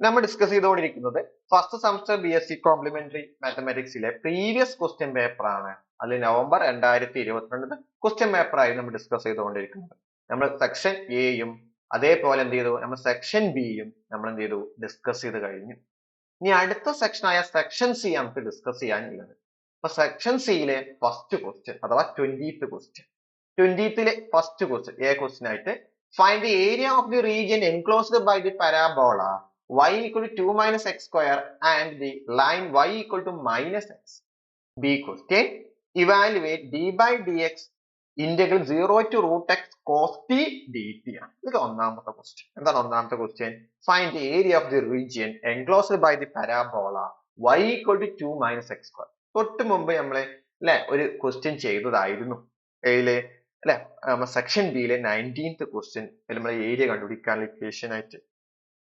നമ്മൾ ഡിസ്കസ് ചെയ്തുകൊണ്ടിരിക്കുന്നത് first semester BSc complementary മാത്തമാറ്റിക്സിലെ പ്രീവിയസ് ക്വസ്റ്റ്യൻ പേപ്പർ ആണ്. അതിൽ നവംബർ 2022 ക്വസ്റ്റ്യൻ പേപ്പർ ആയി നമ്മൾ ഡിസ്കസ് ചെയ്തുകൊണ്ടിരിക്കുന്നത്. നമ്മൾ സെക്ഷൻ എയും അതേപോലെ എന്ത് ചെയ്തു, നമ്മൾ സെക്ഷൻ ബിയും നമ്മൾ എന്ത് ചെയ്തു, ഡിസ്കസ് ചെയ്ത് കഴിഞ്ഞു. ഇനി അടുത്ത സെക്ഷൻ ആയ സെക്ഷൻ സി നമുക്ക് ഡിസ്കസ് ചെയ്യാനുള്ളത്. അപ്പൊ സെക്ഷൻ സിയിലെ ഫസ്റ്റ് ക്വസ്റ്റ്യൻ അഥവാ 20th question, 20th first question A question ആയിട്ട് find the area of the region enclosed by the parabola y equal to 2 minus x square and the line y equal to minus x. B question, evaluate d by dx integral 0 to root x cos t dt ആണ്. ഇത് ഒന്നാമത്തെ question. എന്താണ് ഒന്നാമത്തെ question? Find the area of the region enclosed by the parabola y equal to 2 minus x square. തൊട്ട് മുമ്പ് നമ്മള് ഒരു question ചെയ്തതായിരുന്നു. ഏതിലെ സെക്ഷൻ ബിയിലെ 19th ക്വസ്റ്റ്യൻ നമ്മൾ ഏരിയ കണ്ടുപിടിക്കാൻ ഇക്വേഷൻ ആയിട്ട്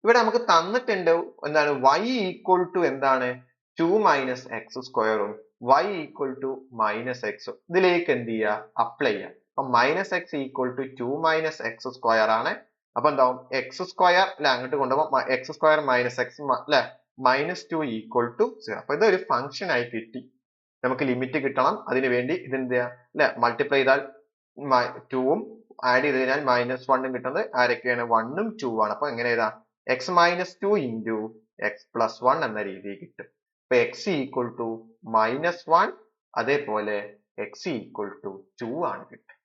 ഇവിടെ നമുക്ക് തന്നിട്ടുണ്ട്. എന്താണ്? y ഈക്വൽ ടു എന്താണ്? 2 മൈനസ് എക്സ് സ്ക്വയറും y ഈക്വൽ ടു മൈനസ് എക്സും ഇതിലേക്ക് എന്ത് ചെയ്യുക? അപ്ലൈ ചെയ്യുക. അപ്പൊ minus x equal to 2 minus x square ആണ്. അപ്പൊ എന്താവും? എക്സ് സ്ക്വയർ അങ്ങോട്ട് കൊണ്ടുപോകുമ്പോൾ x square minus x -2 equal to 0. അപ്പൊ ഇതൊരു ഫംഗ്ഷൻ ആയി കിട്ടി. നമുക്ക് ലിമിറ്റ് കിട്ടണം. അതിനു വേണ്ടി ഇതെന്ത് ചെയ്യാ? മൾട്ടിപ്ലൈ ചെയ്താൽ 2ഉം ആഡ് ചെയ്ത് കഴിഞ്ഞാൽ -1 കിട്ടുന്നത് ആരൊക്കെയാണ്? 1ഉം 2 ആണ്. അപ്പൊ എങ്ങനെ എഴുതാം? x minus 2 into x plus 1 എന്ന രീതിയിൽ കിട്ടും. അപ്പൊ x ഈക്വൽ ടു -1 അതേപോലെ x ഈക്വൽ ടു 2 ആണ് കിട്ടുക.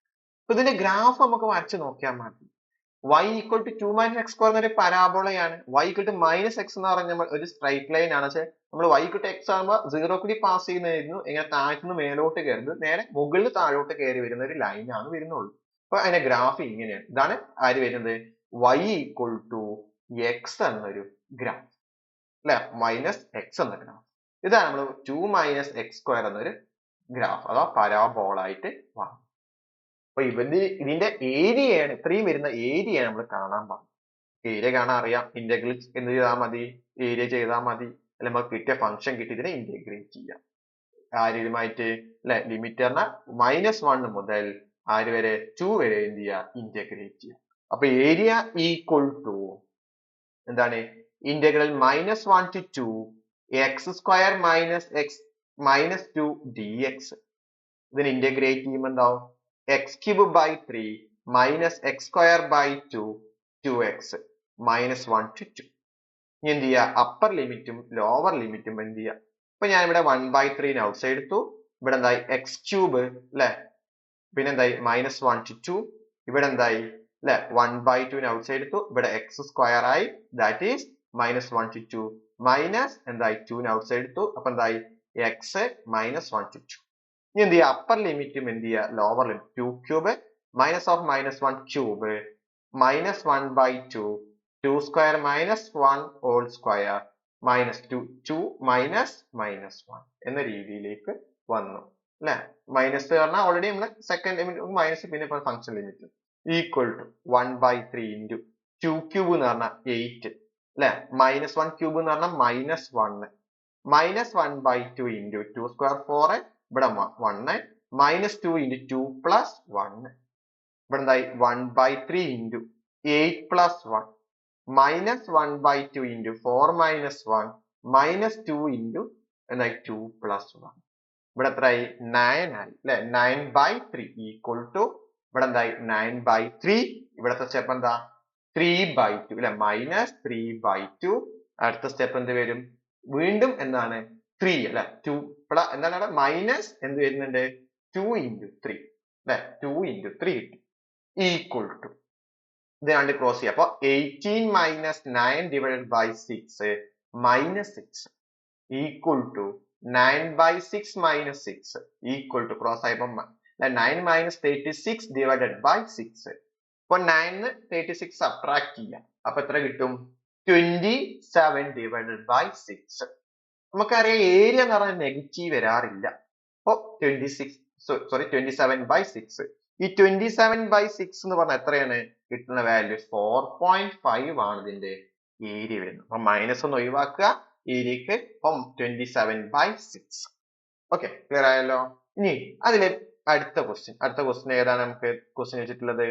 അപ്പൊ ഇതിന്റെ ഗ്രാഫ് നമുക്ക് വരച്ച് നോക്കിയാൽ മതി. y equal to 2 minus x square എന്നൊരു പരാബോളയാണ്. y equal to minus x എന്ന് പറഞ്ഞാൽ ഒരു സ്ട്രൈറ്റ് ലൈൻ ആണ്. പക്ഷെ നമ്മൾ y ഈക്വൽ ടു എക്സ് ആകുമ്പോൾ 0 കൂടി പാസ് ചെയ്യുന്നതായിരുന്നു. ഇങ്ങനെ താഴ്ത്തുനിന്ന് മേലോട്ട് കയറുന്നത് നേരെ മുകളിൽ താഴോട്ട് കയറി വരുന്ന ഒരു ലൈൻ ആണ് വരുന്നുള്ളൂ. അപ്പൊ അതിന്റെ ഗ്രാഫ് ഇങ്ങനെയാണ്. ഇതാണ് ആര് വരുന്നത്? y ഈക്വൽ ടു എക്സ് എന്നൊരു ഗ്രാഫ് മൈനസ് എക്സ് എന്ന ഗ്രാഫ്. ഇതാണ് നമ്മൾ 2 മൈനസ് എക്സ് സ്ക്വയർ എന്നൊരു ഗ്രാഫ് അഥവാ പരാബോള ആയിട്ട് വാങ്ങും. അപ്പൊ ഇതിന്റെ ഏരിയയാണ്, ഇത്രയും വരുന്ന ഏരിയയാണ് നമ്മൾ കാണാൻ പാടില്ല. ഏരിയ കാണാൻ അറിയാം. ഇന്റഗ്രൽ എന്ത് ചെയ്താൽ മതി? ഏരിയ ചെയ്താൽ മതി. അല്ലെ നമുക്ക് കിട്ടിയ ഫംഗ്ഷൻ കിട്ടി ഇതിനെ ഇന്റഗ്രേറ്റ് ചെയ്യാം. ആരുമായിട്ട് ലിമിറ്റ് പറഞ്ഞാൽ -1 മുതൽ ആര് വരെ? 2 വരെ എന്ത് ചെയ്യുക? ഇന്റഗ്രേറ്റ് ചെയ്യാം. അപ്പൊ ഏരിയ ഈക്വൽ ടു എന്താണ്? Integral -1 to 2 x square minus x minus 2 dx. ഇതിന് ഇന്റഗ്രേറ്റ് ചെയ്യുമ്പോൾ എന്താവും? X cube by 3 minus x square by 2 2x -1 to 2. ഇനി എന്ത് ചെയ്യുക? അപ്പർ ലിമിറ്റും ലോവർ ലിമിറ്റും എന്ത് ചെയ്യുക? ഇപ്പൊ ഞാൻ ഇവിടെ 1/3 ഔട്ട് സൈഡ് എടുത്തു. ഇവിടെ എന്തായി? എക്സ് ക്യൂബ് പിന്നെ എന്തായി? -1 to 2. ഇവിടെ എന്തായി? 1/2 ഔട്ട് സൈഡ് എടുത്തു. ഇവിടെ എക്സ് സ്ക്വയർ ആയി. ദാറ്റ് ഈസ് -1 to 2 മൈനസ് എന്തായി? 2 ഔട്ട് സൈഡ് എടുത്തു. അപ്പൊ എന്തായി? X -1 to 2. ഇനി എന്ത് ചെയ്യുക? അപ്പർ ലിമിറ്റും എന്ത് ചെയ്യുക? Lower limit 2 cube minus of -1 cube -1/2 2 square -1 whole square -2 -1 എന്ന രീതിയിലേക്ക് വന്നു. മൈനസ് പറഞ്ഞാൽ ഓൾറെഡി നമ്മള് സെക്കൻഡ് ലിമിറ്റ് മൈനസ് പിന്നെ function limit equal to 1/3 into 2 cube എന്ന് പറഞ്ഞാൽ 8 -1 ക്യൂബ് എന്ന് പറഞ്ഞാൽ -1 -1/2 ഇൻറ്റു 2 സ്ക്വയർ 4 ഇവിടെ 1 -2 ഇൻറ്റു 2 പ്ലസ് 1 ഇവിടെ എന്തായി? 1/3 into 8 plus 1 -1/2 into 4 minus 1 -2 into എന്തായി? 2 പ്ലസ് 1 ഇവിടെ എത്രയായി? 9 ആയി 9/3 ഈക്വൽ ടു ഇവിടെ എന്തായി? 9/3. ഇവിടത്തെ സ്റ്റെപ്പ് എന്താ? 3/2 -3/2. അടുത്ത സ്റ്റെപ്പ് എന്ത് വരും? വീണ്ടും എന്താണ്? 3 2 എന്താണ്? മൈനസ് എന്ത് വരുന്നുണ്ട്? 2 ഇൻറ്റു 3 2 ഇൻറ്റു 3 ഈക്വൽ ടു ഇത് കണ്ട് ക്രോസ് ചെയ്യാം. അപ്പൊ 18 minus 9 divided by 6 -6 equal to 9/6 minus 6 equal to cross ആയപ്പോ 9 മൈനസ് 36 ഡിവൈഡഡ് ബൈ 6. അപ്പൊ 9 36 സബ്ട്രാക്ട് ചെയ്യാം. അപ്പൊ എത്ര കിട്ടും? 27 ഡിവൈഡഡ് ബൈ 6. നമുക്കറിയാം ഏരിയ എന്ന് പറഞ്ഞാൽ നെഗറ്റീവ് വരാറില്ല. അപ്പൊ 27/6. ഈ 27/6 എന്ന് പറഞ്ഞാൽ എത്രയാണ് കിട്ടുന്ന വാല്യൂ? 4.5 ആണ് ഇതിന്റെ ഏരിയ വരുന്നത്. അപ്പൊ മൈനസ് ഒന്ന് ഒഴിവാക്കുക. ഏരിയക്ക് 27/6. ഓക്കെ, ക്ലിയർ ആയല്ലോ? ഇനി അതിലെ അടുത്ത ക്വസ്റ്റ്യൻ ഏതാണ്? നമുക്ക് ക്വസ്റ്റ്യൻ വെച്ചിട്ടുള്ളത്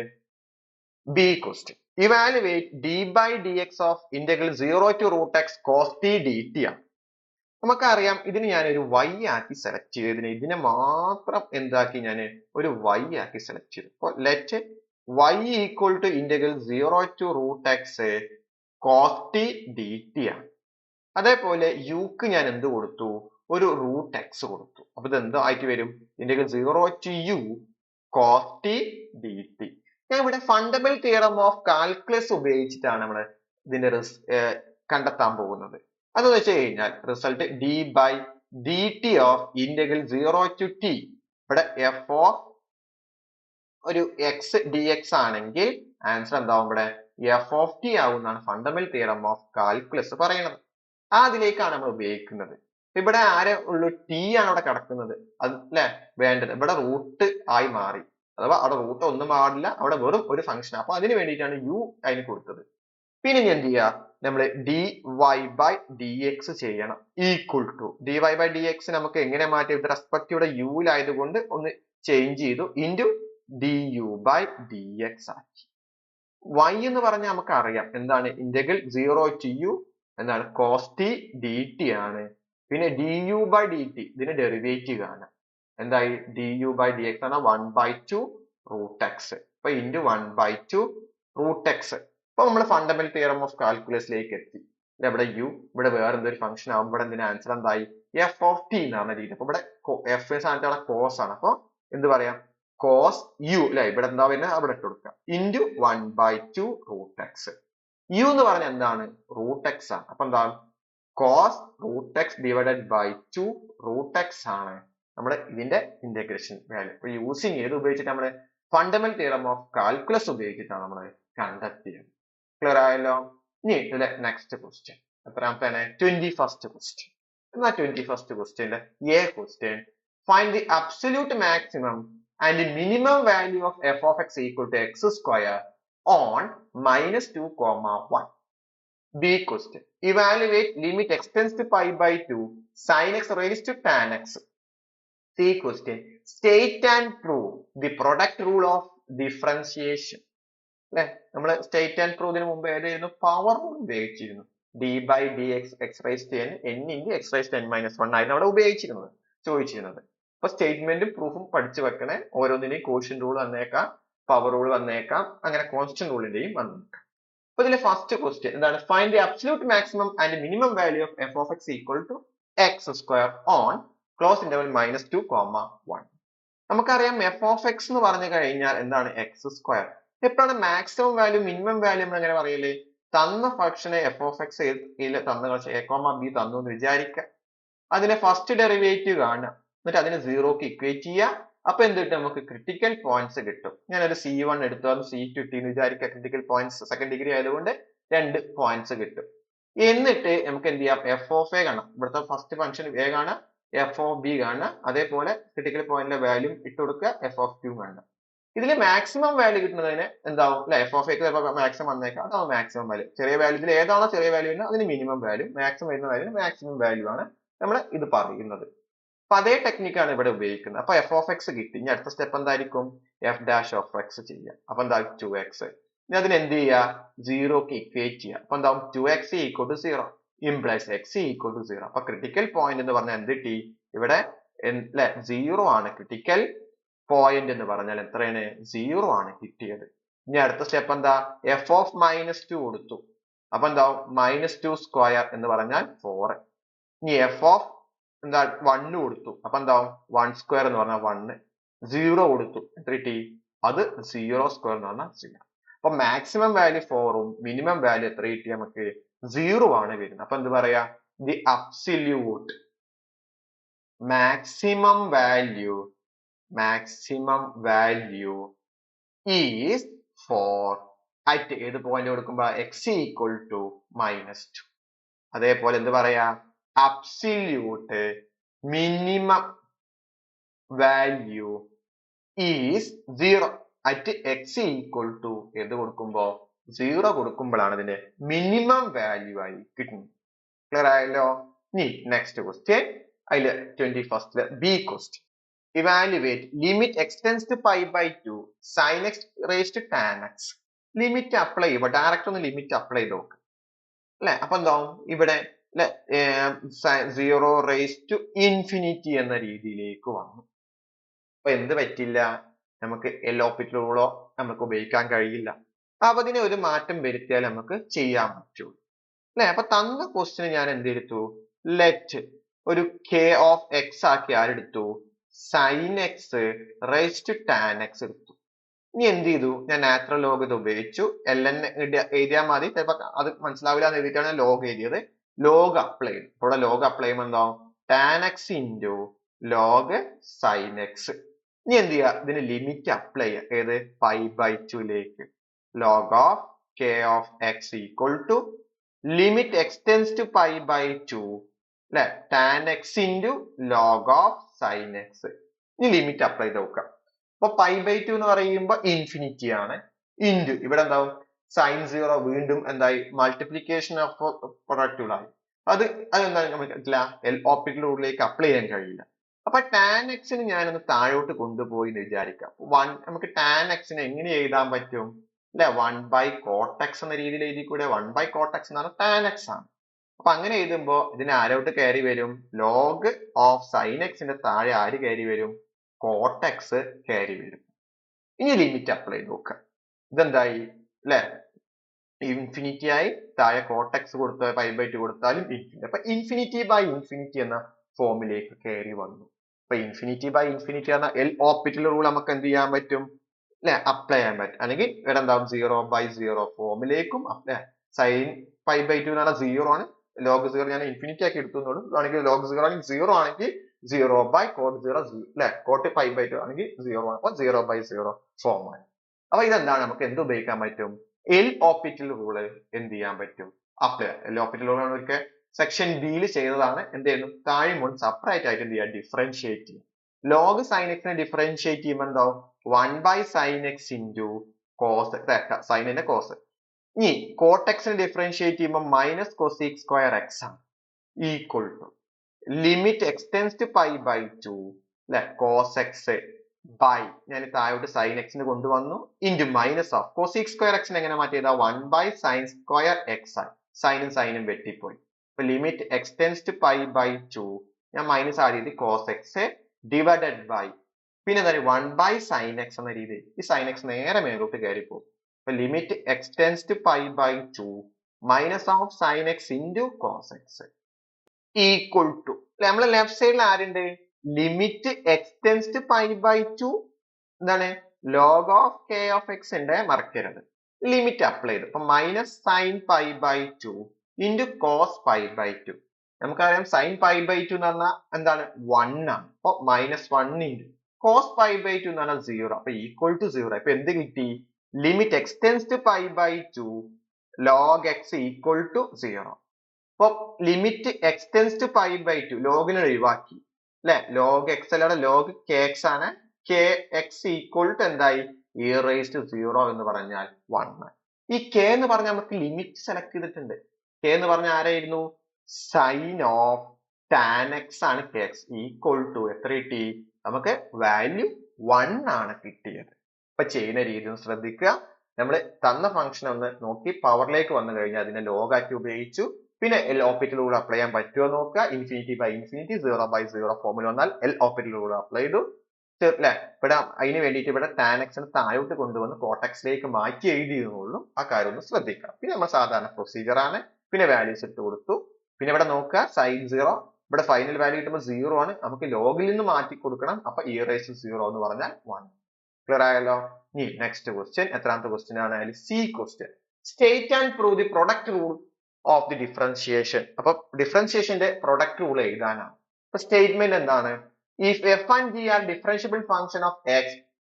B question. Evaluate d by dx of integral 0 to root x cos t dt ആണ്. നമുക്കറിയാം ഇതിന് ഞാനൊരു y ആക്കി സെലക്ട് ചെയ്തതിന് ഇതിനെ മാത്രം എന്താക്കി ഞാൻ ഒരു y ആക്കി സെലക്ട് ചെയ്തു. അപ്പോൾ let y equal to integral 0 to root x cos t dt ആണ്. അതേപോലെ യുക്ക് ഞാൻ എന്ത് കൊടുത്തു, ഒരു റൂട്ട് എക്സ് കൊടുത്തു. അപ്പൊ ഇത് എന്തായിട്ട് വരും, integral 0 to u cos t dt. ഞാൻ ഇവിടെ ഫണ്ടമെന്റൽ തിയറം ഓഫ് കാൽക്കുലസ് ഉപയോഗിച്ചിട്ടാണ് നമ്മൾ ഇതിന്റെ കണ്ടെത്താൻ പോകുന്നത്. അതെന്ന് വെച്ച് കഴിഞ്ഞാൽ result d by d t of integral 0 to t. ഇവിടെ f ഓഫ് ഒരു എക്സ് ഡി എക്സ് ആണെങ്കിൽ ആൻസർ എന്താവും, ഇവിടെ എഫ് ഓഫ് ടി ആവുന്നതാണ് ഫണ്ടമെന്റൽ തിയറം ഓഫ് കാൽക്കുലസ് പറയുന്നത്. അതിലേക്കാണ് നമ്മൾ ഉപയോഗിക്കുന്നത്. ഇവിടെ ആരെ ഉള്ളു, ടി ആണ് അവിടെ കിടക്കുന്നത്, അത് അല്ലെ വേണ്ടത്. ഇവിടെ റൂട്ട് ആയി മാറി, അഥവാ അവിടെ റൂട്ട് ഒന്നും പാടില്ല, അവിടെ വെറും ഒരു ഫംഗ്ഷൻ. അപ്പൊ അതിന് വേണ്ടിയിട്ടാണ് യു അതിന് കൊടുത്തത്. പിന്നെ ഇനി എന്ത് ചെയ്യുക, നമ്മൾ D Y by D X ചെയ്യണം equal to D Y by D X. നമുക്ക് എങ്ങനെ മാറ്റി, വിത്ത് റെസ്പെക്ട് ഇവിടെ യുലായതുകൊണ്ട് ഒന്ന് ചേഞ്ച് ചെയ്തു, into d u by D x ആക്കി. y എന്ന് പറഞ്ഞാൽ നമുക്ക് അറിയാം എന്താണ്, ഇന്റഗ്രൽ 0 to u എന്താണ് cos t dt ആണ്. പിന്നെ d u by d t ഇതിന്റെ ഡെറിവേറ്റീവ് ആണ്, എന്തായി d u by D x ആണ് 1/2 റൂട്ട് എക്സ്. അപ്പൊ ഇൻറ്റു 1/2 റൂട്ട് എക്സ്. അപ്പൊ നമ്മൾ ഫണ്ടമെന്റൽ തിയറം ഓഫ് കാൽക്കുലസിലേക്ക് എത്തി. ഇവിടെ യു, ഇവിടെ വേറെ എന്തൊരു ഫംഗ്ഷൻ ആവും, ഇവിടെ എന്തിന്റെ ആൻസർ എന്തായി എഫ് ഓഫ് ടി എന്ന് പറഞ്ഞ രീതി. അപ്പൊ ഇവിടെ എഫ് സ്ഥാനത്ത് അവിടെ കോസ് ആണ്, അപ്പൊ എന്ത് പറയാം കോസ് യു അല്ലെ, ഇവിടെ എന്താ വരുന്നത് അവിടെ ഇട്ട് കൊടുക്കുക, ഇൻറ്റു 1/2 റൂട്ട് എക്സ്. യു എന്ന് പറഞ്ഞാൽ എന്താണ്, റൂട്ട് എക്സ് ആണ്. അപ്പൊ എന്താണ് cos root x divided by 2 root x ആണ് നമ്മുടെ ഇതിന്റെ ഇന്റഗ്രേഷൻ വാല്യൂ. അപ്പൊ യൂസിങ് ഏത് ഉപയോഗിച്ചിട്ട് നമ്മുടെ ഫണ്ടമെന്റൽ തിയറം ഓഫ് കാൽക്കുലസ് ഉപയോഗിച്ചിട്ടാണ് നമ്മൾ കണ്ടെത്തിയത്. ക്ലിയർ ആയല്ലോ. ഇനി ഇതിലെ നെക്സ്റ്റ് ക്വസ്റ്റ്യൻ എത്രാമത്തെയാണ്, 21st ക്വസ്റ്റ്യൻ. എന്നാ 21st ക്വസ്റ്റ്യന്റെ A question, find the absolute maximum and the minimum value of f of x equal to x square on -2, 1. B question. Evaluate limit x tends to pi by 2 sin x raised to tan x. C question. State and prove the product rule of differentiation. അല്ലെ, നമ്മൾ state and പ്രൂവിന് മുമ്പ് ഏതായിരുന്നു, power rule ഉപയോഗിച്ചിരുന്നു. D by D x x raise to n n into x raise to n minus 1 ആയിരുന്നു അവിടെ ഉപയോഗിച്ചിരുന്നത്, ചോദിച്ചിരുന്നത്. അപ്പൊ സ്റ്റേറ്റ്മെന്റും പ്രൂഫും പഠിച്ചു വെക്കണേ. ഓരോന്നിന്റെയും കോഷ്യൻ റൂൾ വന്നേക്കാം, പവർ റൂൾ വന്നേക്കാം, അങ്ങനെ കോൺസ്റ്റന്റ് റൂളിന്റെയും വന്നേക്കാം. അപ്പൊ ഇതിലെ ഫസ്റ്റ് ക്വസ്റ്റ്യൻ എന്താണ്, find the absolute maximum and minimum value of F of X equal to x square on close interval -2, 1. നമുക്കറിയാം എഫ് ഓഫ് എക്സ് എന്ന് പറഞ്ഞു കഴിഞ്ഞാൽ എന്താണ് എക്സ് സ്ക്വയർ. എപ്പോഴാണ് മാക്സിമം വാല്യൂ മിനിമം വാല്യൂ നമ്മൾ എങ്ങനെ പറയല്, തന്ന ഫംഗ്ഷനെ എഫ് ഓഫ് എക്സ് തന്ന എ കോമ ബി തന്നു എന്ന് വിചാരിക്കുക, അതിനെ ഫസ്റ്റ് ഡെറിവേറ്റീവ് കാണുക, എന്നിട്ട് അതിനെ 0ക്ക് ഇക്വേറ്റ് ചെയ്യുക. അപ്പൊ എന്ത് കിട്ടും, നമുക്ക് ക്രിട്ടിക്കൽ പോയിന്റ്സ് കിട്ടും. ഞാനൊരു C1 എടുത്തു, അത് C2 കിട്ടിയെന്ന് വിചാരിക്കുക. ക്രിട്ടിക്കൽ പോയിന്റ്സ് സെക്കൻഡ് ഡിഗ്രി ആയതുകൊണ്ട് 2 പോയിന്റ്സ് കിട്ടും. എന്നിട്ട് നമുക്ക് എന്ത് ചെയ്യാം, എഫ് ഓഫ് എ കാണാം. ഇവിടുത്തെ ഫസ്റ്റ് ഫംഗ്ഷൻ എ കാണാം, എഫ് ഓഫ് ബി കാണാം, അതേപോലെ ക്രിട്ടിക്കൽ പോയിന്റിലെ വാല്യൂ ഇട്ട് കൊടുക്കുക, എഫ് ഓഫ് ക്യൂ കാണാം. ഇതിൽ മാക്സിമം വാല്യൂ കിട്ടുന്നതിന് എന്താവും അല്ലെ, എഫ് ഓഫ് എക്ക് മാക്സിമം വന്നേക്കാം, അതാവും മാക്സിമം വാല്യൂ. ചെറിയ വാല്യൂ ഇതിൽ ഏതാണോ ചെറിയ വാല്യൂ അതിന് മിനിമം വാല്യൂ, മാക്സിമം വരുന്ന വാല്യൂ മാക്സിമം വാല്യൂ ആണ് നമ്മൾ ഇത് പറയുന്നത്. അപ്പൊ അതേ ടെക്നിക്കാണ് ഇവിടെ ഉപയോഗിക്കുന്നത്. അപ്പൊ എഫ് ഓഫ് എക്സ് കിട്ടി. ഇനി അടുത്ത സ്റ്റെപ്പ് എന്തായിരിക്കും, എഫ് ഡാഷ് ഓഫ് എക്സ് ചെയ്യാം. അപ്പൊ എന്താവും 2x. ഇനി അതിന് എന്ത് ചെയ്യുക, 0ക്ക് ഇക്വേറ്റ് ചെയ്യുക. അപ്പൊ എന്താവും 2x equal to 0 implies x equal to 0. അപ്പൊ ക്രിട്ടിക്കൽ പോയിന്റ് എന്ന് പറഞ്ഞാൽ എന്ത് കിട്ടി, ഇവിടെ അല്ലെ 0 ആണ് ക്രിട്ടിക്കൽ പോയിന്റ് എന്ന് പറഞ്ഞാൽ. എത്രയാണ്, 0 ആണ് കിട്ടിയത്. ഇനി അടുത്ത സ്റ്റെപ്പ് എന്താ, എഫ് ഓഫ് -2 കൊടുത്തു. അപ്പൊ എന്താവും -2 സ്ക്വയർ എന്ന് പറഞ്ഞാൽ 4. ഇനി എഫ് ഓഫ് എന്താ 1 കൊടുത്തു. അപ്പൊ എന്താവും 1 സ്ക്വയർ എന്ന് പറഞ്ഞാൽ 1. 0 കൊടുത്തു, എത്ര കിട്ടി, അത് 0 സ്ക്വയർ എന്ന് പറഞ്ഞാൽ 0. അപ്പൊ മാക്സിമം വാല്യൂ 4ഉം മിനിമം വാല്യൂ എത്ര കിട്ടി, നമുക്ക് 0 ആണ് വരുന്നത്. അപ്പൊ എന്ത് പറയാ, the absolute maximum value is 4 at ഏത് പോയിന്റ് കൊടുക്കുമ്പോ x ഈക്വൽ ടു -2. അതേപോലെ എന്ത് പറയാ, absolute minimum value is 0 at x equal to എന്ത് കൊടുക്കുമ്പോ 0 കൊടുക്കുമ്പോഴാണ് ഇതിന്റെ മിനിമം വാല്യൂ ആയി കിട്ടുന്നത്. ക്ലിയർ ആയല്ലോ. ഇനി നെക്സ്റ്റ് ക്വസ്റ്റ്യൻ, അതില് 21st B question, evaluate limit x tends to pi by 2 sin x raised to tan x. Limit apply ചെയ്യുക, direct ഒന്ന് ലിമിറ്റ് അപ്ലൈ ചെയ്ത് നോക്കുക അല്ലെ. അപ്പൊ എന്താവും ഇവിടെ അല്ലെ 0 റേസ് ടു ഇൻഫിനിറ്റി എന്ന രീതിയിലേക്ക് വന്നു. അപ്പൊ എന്ത് പറ്റില്ല, നമുക്ക് എൽഹോപ്പിറ്റൽ റൂളോ നമുക്ക് ഉപയോഗിക്കാൻ കഴിയില്ല. അപ്പൊ അതിനെ ഒരു മാറ്റം വരുത്തിയാൽ നമുക്ക് ചെയ്യാൻ പറ്റുള്ളൂ അല്ലെ. അപ്പൊ തന്ന ക്വസ്റ്റിന് ഞാൻ എന്ത് എടുത്തു, ലെറ്റ് ഒരു k ഓഫ് എക്സ് ആക്കി ആരെടുത്തു, sine X raise to tan X എടുത്തു. ഇനി എന്ത് ചെയ്തു, ഞാൻ നാച്ചുറൽ ലോഗ് ഇത് ഉപയോഗിച്ചു, ln എഴുതിയാൽ മതി, ചിലപ്പോ അത് മനസ്സിലാവില്ല എന്ന് എഴുതിയിട്ടാണ് ലോഗ് എഴുതിയത്. ലോഗ് അപ്ലൈ ചെയ്തു. ഇവിടെ ലോഗ് അപ്ലൈ ചെയ്യുമ്പോൾ എന്താവും, tan X into log sine X. ഇനി എന്ത് ചെയ്യുക, ഇതിന് ലിമിറ്റ് അപ്ലൈ ചെയ്യുക, ഏത് π/2ലേക്ക്. Log of k of X equal to limit X tends to π/2 അല്ലെ, tan X into log of sine X. ഇനി ലിമിറ്റ് അപ്ലൈ ചെയ്ത് നോക്കാം. അപ്പൊ π/2 എന്ന് പറയുമ്പോൾ ഇൻഫിനിറ്റി ആണ്, ഇൻറ്റു ഇവിടെ എന്താവും സൈൻ 0 വീണ്ടും എന്തായി മൾട്ടിപ്ലിക്കേഷൻ ഓഫ് പ്രൊഡക്റ്റ് ആയി. അതെന്താ നമുക്ക് എൽഹോപ്പിറ്റൽ റൂളിലേക്ക് അപ്ലൈ ചെയ്യാൻ കഴിയില്ല. അപ്പൊ ടാൻ എക്സിന് ഞാനൊന്ന് താഴോട്ട് കൊണ്ടുപോയി എന്ന് വിചാരിക്കാം. നമുക്ക് ടാൻ എക്സിന് എങ്ങനെ എഴുതാൻ പറ്റും അല്ലെ, 1/cot x എന്ന രീതിയിൽ എഴുതിക്കൂടെ. 1/cot x എന്ന് പറഞ്ഞാൽ ടാൻ എക്സ് ആണ്. അപ്പൊ അങ്ങനെ എഴുതുമ്പോ ഇതിന് ആരോട്ട് കയറി വരും, ലോഗ് ഓഫ് സൈൻ എക്സിന്റെ താഴെ ആര് കയറി വരും, കോട്ട് എക്സ് കയറി വരും. ഇനി ലിമിറ്റ് അപ്ലൈ ചെയ്ത് നോക്കുക. ഇതെന്തായി അല്ലെ, ഇൻഫിനിറ്റി ആയി, താഴെ കോട്ട് എക്സ് കൊടുത്താൽ π/2 കൊടുത്താലും ഇൻഫിനിറ്റി. അപ്പൊ ഇൻഫിനിറ്റി ബൈ ഇൻഫിനിറ്റി എന്ന ഫോമിലേക്ക് കയറി വന്നു. അപ്പൊ ഇൻഫിനിറ്റി ബൈ ഇൻഫിനിറ്റി എന്ന എൽഹോപ്പിറ്റൽ റൂൾ നമുക്ക് എന്ത് ചെയ്യാൻ പറ്റും അല്ലെ, അപ്ലൈ ചെയ്യാൻ പറ്റും. അല്ലെങ്കിൽ ഇവിടെ എന്താവും 0/0 ഫോമിലേക്കും അല്ലെ. സൈൻ π/2 എന്ന് പറഞ്ഞാൽ 0 ആണ്, ലോഗ് 0 ഞാൻ ഇൻഫിനിറ്റി ആക്കി എടുത്തുന്നുള്ളൂ. ആണെങ്കിൽ ലോഗ് 0 ആണെങ്കിൽ 0 ആണെങ്കിൽ 0/cot 0 അല്ലെ, കോട്ട് π/2 ആണെങ്കിൽ 0 ആണ്. അപ്പൊ 0/0 ഫോം ആണ്. അപ്പൊ ഇതെന്താണ്, നമുക്ക് എന്ത് ഉപയോഗിക്കാൻ പറ്റും, എൽഹോപ്പിറ്റൽ റൂള് എന്ത് ചെയ്യാൻ പറ്റും, അപ്ലൈ. എൽഹോപ്പിറ്റൽ റൂൾ ഒക്കെ സെക്ഷൻ ബിയിൽ ചെയ്തതാണ്. എന്ത് ചെയ്യുന്നു, താഴെ മുൻ സെപ്പറേറ്റ് ആയിട്ട് എന്ത് ചെയ്യുക, ഡിഫറൻഷിയേറ്റ് ചെയ്യും. ലോഗ് സൈൻ എക്സിനെ ഡിഫറൻഷിയേറ്റ് ചെയ്യുമ്പോൾ എന്താവും 1/sin x ഇൻറ്റു കോസ്, സൈനിന്റെ കോസ്. ഇനി കോട്ട് എക്സിനെ ഡിഫറൻഷിയേറ്റ് ചെയ്യുമ്പോൾ മൈനസ് കോസിക് സ്ക്വയർ എക്സ് ആണ്, equal to limit X tends to π/2 അല്ലെ, കോസ് എക്സ് ബൈ, ഞാൻ താഴോട്ട് സൈൻ എക്സിന് കൊണ്ടുവന്നു, into minus of cosec square എക്സിനെ എങ്ങനെ മാറ്റിയതാ 1/sin സ്ക്വയർ എക്സ് ആയി. സൈനും സൈനും വെട്ടിപ്പോയി. അപ്പൊ ലിമിറ്റ് എക്സ് ടെൻസ് ടു π/2 ഞാൻ മൈനസ് ആ രീതി കോസ് എക്സ് ഡിവൈഡഡ് ബൈ, പിന്നെ എന്താ 1/sin x എന്ന രീതിയിൽ ഈ സൈൻ എക്സ് നേരെ മേലോട്ട് കയറി പോകും. അപ്പൊ limit X tends to π/2 minus of sine X into cos X equal to, നമ്മളെ ലെഫ്റ്റ് സൈഡിൽ ആരുണ്ട്, ലിമിറ്റ് എക്സ് ടെൻസ് ടു π/2 എന്താണ് log of k of X ഉണ്ട്, മറക്കരുത്. ലിമിറ്റ് അപ്ലൈ ചെയ്തു. അപ്പൊ മൈനസ് സൈൻ π/2 ഇൻറ്റു കോസ് π/2. നമുക്കറിയാം സൈൻ π/2 എന്ന് പറഞ്ഞാൽ എന്താണ് 1 ആണ്. അപ്പൊ -1 ഇൻറ്റു കോസ് π/2 എന്ന് പറഞ്ഞാൽ 0. അപ്പൊ ഈക്വൽ ടു 0. അപ്പൊ എന്ത് കിട്ടി, limit X tends to π/2 log X equal to 0. അപ്പൊ ലിമിറ്റ് എക്സ് ടെൻസ് ടു π/2 ലോഗിനെ ഒഴിവാക്കി അല്ലെ, ലോഗ് എക്സ് അല്ലാതെ ലോഗ് കെ എക്സ് ആണ്. കെ എക്സ് ഈക്വൽ ടു എന്തായി e⁻0 എന്ന് പറഞ്ഞാൽ 1. ഈ കെ എന്ന് പറഞ്ഞാൽ നമുക്ക് ലിമിറ്റ് സെലക്ട് ചെയ്തിട്ടുണ്ട്. കെ എന്ന് പറഞ്ഞാൽ ആരായിരുന്നു, സൈൻ ഓഫ് ടാൻ എക്സ് ആണ് കെ എക്സ്, ഈക്വൽ ടു എത്ര കിട്ടി, നമുക്ക് വാല്യൂ 1 ആണ് കിട്ടിയത്. അപ്പൊ ചെയ്യുന്ന രീതി ഒന്ന് ശ്രദ്ധിക്കുക. നമ്മൾ തന്ന ഫംഗ്ഷൻ ഒന്ന് നോക്കി പവറിലേക്ക് വന്നു കഴിഞ്ഞാൽ അതിനെ ലോഗ് ആക്കി ഉപയോഗിച്ചു. പിന്നെ എൽഹോപ്പിറ്റൽ റൂൾ അപ്ലൈ ചെയ്യാൻ പറ്റുമോ നോക്കുക. ഇൻഫിനിറ്റി ബൈ ഇൻഫിനിറ്റി 0/0 ഫോമിൽ വന്നാൽ എൽഹോപ്പിറ്റൽ റൂൾ അപ്ലൈ ചെയ്തു അല്ലെ. ഇവിടെ അതിന് വേണ്ടിയിട്ട് ഇവിടെ ടാൻ എക്സിനെ താഴോട്ട് കൊണ്ടുവന്ന് കോട്ടക്സിലേക്ക് മാറ്റി എഴുതിയെന്നുള്ളൂ. ആ കാര്യം ഒന്ന് ശ്രദ്ധിക്കണം. പിന്നെ നമ്മൾ സാധാരണ പ്രൊസീജിയർ ആണ്. പിന്നെ വാല്യൂസ് ഇട്ട് കൊടുത്തു. പിന്നെ ഇവിടെ നോക്കുക സൈൻ 0, ഇവിടെ ഫൈനൽ വാല്യൂ കിട്ടുമ്പോൾ 0 ആണ്, നമുക്ക് ലോഗിൽ നിന്ന് മാറ്റി കൊടുക്കണം. അപ്പൊ e⁻0 എന്ന് പറഞ്ഞാൽ 1. ക്ലിയർ ആയല്ലോ. ഇനി നെക്സ്റ്റ് ക്വസ്റ്റ്യൻ, എത്രാമത്തെ ക്വസ്റ്റ്യൻ ആണ്, C question. State and prove the product rule of the differentiation. അപ്പൊ ഡിഫറൻഷിയേഷന്റെ പ്രൊഡക്റ്റ് റൂൾ എഴുതാനാണ്. അപ്പൊ സ്റ്റേറ്റ്മെന്റ് എന്താണ്, if f and g are differentiable function of x,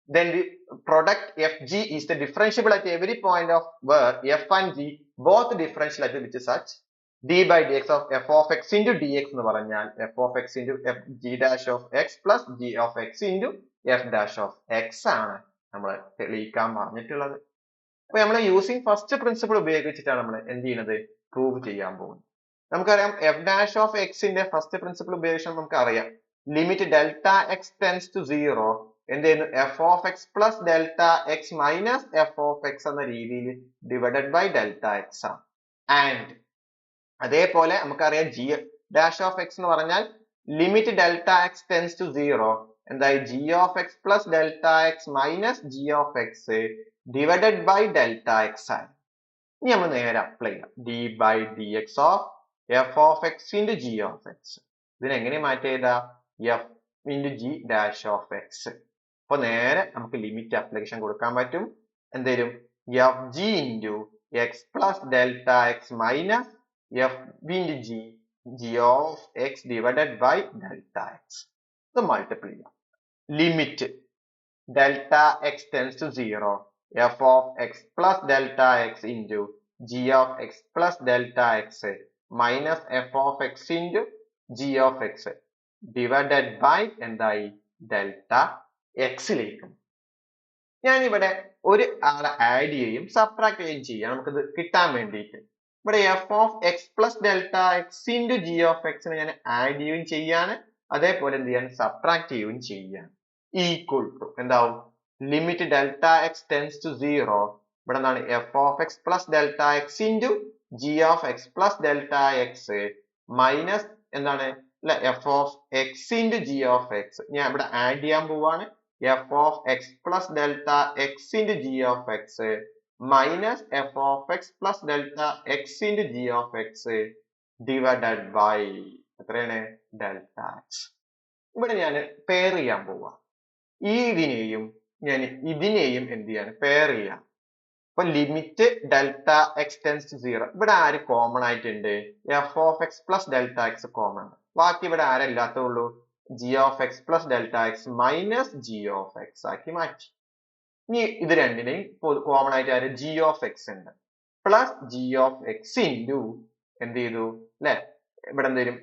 then the product fg is the differentiable at every point of where f and g both differential at which such d by dx of f of x into dx എന്ന് പറഞ്ഞാൽ f of x into f g dash of x plus g of x into f dash of x ആണ് നമ്മൾ തെളിയിക്കാൻ പറഞ്ഞിട്ടുള്ളത്. അപ്പൊ നമ്മൾ using first principle ഉപയോഗിച്ചിട്ടാണ് നമ്മൾ എന്ത് ചെയ്യുന്നത്, പ്രൂവ് ചെയ്യാൻ പോകുന്നത്. നമുക്കറിയാം f dash of x ന്റെ ഫസ്റ്റ് പ്രിൻസിപ്പിൾ ഉപയോഗിച്ചാൽ നമുക്കറിയാം limit delta x tends to 0 എന്ത് ചെയ്യുന്നു F of X plus delta X minus F of X എന്ന രീതിയിൽ ഡിവൈഡഡ് ബൈ ഡെൽറ്റ എക്സ് ആണ്. ആൻഡ് അതേപോലെ നമുക്കറിയാം ജി ഡാഷ് ഓഫ് എക്സ് എന്ന് പറഞ്ഞാൽ limit delta X tends to 0 എന്തായി G of X plus delta X minus G of X divided by delta X ആണ്. ഇനി നമ്മൾ നേരെ അപ്ലൈ ചെയ്യാം D by D X of F of X into G of X. ഇതിനെങ്ങനെ മാറ്റി ചെയ്താ f into g dash of x. അപ്പൊ നേരെ നമുക്ക് ലിമിറ്റ് അപ്ലിക്കേഷൻ കൊടുക്കാൻ പറ്റും. എന്തേലും f g into x plus delta X minus f into g g of X divided by delta x. ഇത് multiply ചെയ്യാം. Limit delta X tends to 0 f of x plus delta x into g of x plus delta x minus f of x into g of x divided by എന്തായി delta എക്സിലേക്ക്. ഞാനിവിടെ ഒരു ആളെ add ചെയ്യും subtract ചെയ്യുകയും ചെയ്യാം നമുക്കിത് കിട്ടാൻ വേണ്ടിയിട്ട്. ഇവിടെ F of X plus delta X into G of എക്സിനെ ഞാൻ ആഡ് ചെയ്യുകയും ചെയ്യാണ്, അതേപോലെ എന്ത് ചെയ്യാൻ സബ്ട്രാക്ട് ചെയ്യുകയും ചെയ്യാൻ. ഈക്വൽ ടു എന്താവും limit delta X tends to 0 ഇവിടെ എന്താണ് f of X plus delta X into G of X plus delta X minus എന്താണ് അല്ലെ f of X into G of x. ഞാൻ ഇവിടെ ആഡ് ചെയ്യാൻ പോവാണ് f of X plus delta X into G of x minus F of X plus delta X into G of X divided by എത്രയാണ് delta x. ഇവിടെ ഞാൻ pair ചെയ്യാൻ പോവാ. ഇതിനെയും ഞാൻ ഇതിനെയും എന്ത് ചെയ്യാണ് പെയർ ചെയ്യാം. അപ്പൊ limit delta X tends to 0 ഇവിടെ ആര് കോമൺ ആയിട്ടുണ്ട് F of X plus delta X common. ബാക്കി ഇവിടെ ആരല്ലാത്തുള്ളൂ G of X plus delta X minus G of X ആക്കി മാറ്റി. ഇനി ഇത് രണ്ടിനെയും കോമൺ ആയിട്ട് ആര് ജി ഓഫ് എക്സ് ഉണ്ട് plus G of X into എന്ത് ചെയ്തു അല്ലെ ഇവിടെ എന്തേലും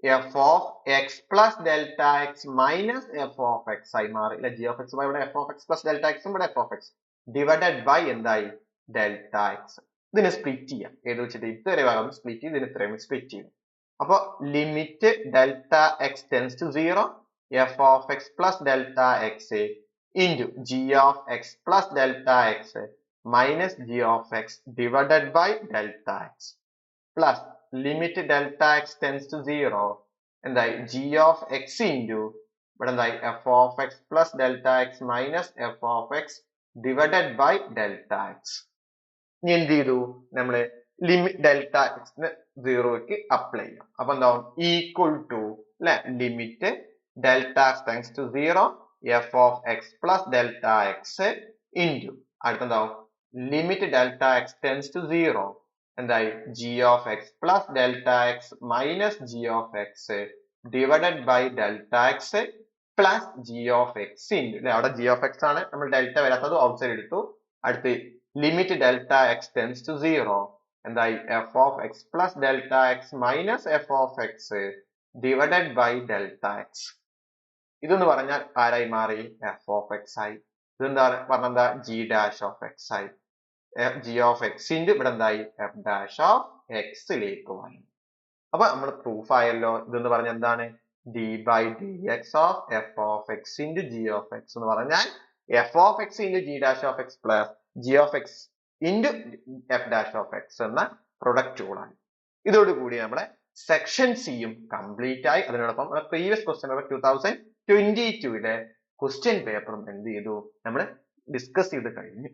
F of X plus delta X minus F of X ആയി മാറി അല്ലെ. ജി ഓഫ് എക്സ് ഇവിടെ F of X plus delta എക്സും ഇവിടെ F of X divided by എന്തായി ഡെൽറ്റ എക്സ്. ഇതിനെ സ്പ്ലിറ്റ് ചെയ്യാം. ഏത് വെച്ചിട്ട് ഇതുവരെ ഭാഗം സ്പ്ലിറ്റ് ചെയ്ത് ഇതിന് ഇത്രയും സ്പ്ലിറ്റ് ചെയ്യും. അപ്പൊ limit delta X tends to 0 F of X plus delta X into G of X plus delta X minus G of X divided by delta X plus limit delta X tends to 0 എന്തായി G of X into ഇവിടെ എന്തായി f of X plus delta X minus F of X divided by delta x. ഇനി എന്ത് ചെയ്തു നമ്മള് limit delta എക്സിന് 0ക്ക് apply ചെയ്യാം. അപ്പൊ എന്താവും ഈക്വൽ ടു അല്ലെ limit delta tends to 0 F of X plus delta X into അടുത്തെന്താവും limit delta X tends to 0 എന്തായി G of X plus delta X minus G of X divided by delta X plus G of X into അല്ലെ അവിടെ G of X ആണ് നമ്മൾ delta വരാത്തത് outside എടുത്തു. അടുത്ത് limit delta X tends to 0 എന്തായി f of X plus delta X minus F of X divided by delta x. ഇതെന്ന് പറഞ്ഞാൽ ആരായി മാറി എഫ് ഓഫ് എക്സ് ആയി. ഇതെന്താ പറഞ്ഞെന്താ ജി ഡാഷ് ഓഫ് എക്സ് ആയി. ജി ഓഫ് എക്സ് ഇൻറ്റു ഇവിടെ എന്തായി എഫ് ഡാഷ് ഓഫ് എക്സിലേക്ക് വന്നു. അപ്പൊ നമ്മൾ പ്രൂഫ് ആയല്ലോ. ഇതെന്ന് പറഞ്ഞ എന്താണ് d by D X of F of X into G of X എന്ന് പറഞ്ഞാൽ f of X into g dash of X plus G of X into f dash of X എന്ന പ്രൊഡക്റ്റ് റൂളാണ്. ഇതോടുകൂടി നമ്മുടെ സെക്ഷൻ സിയും complete ആയി. അതിനോടൊപ്പം previous question paper 2022 question പേപ്പറും എന്ത് ചെയ്തു നമ്മൾ ഡിസ്കസ് ചെയ്ത് കഴിഞ്ഞു.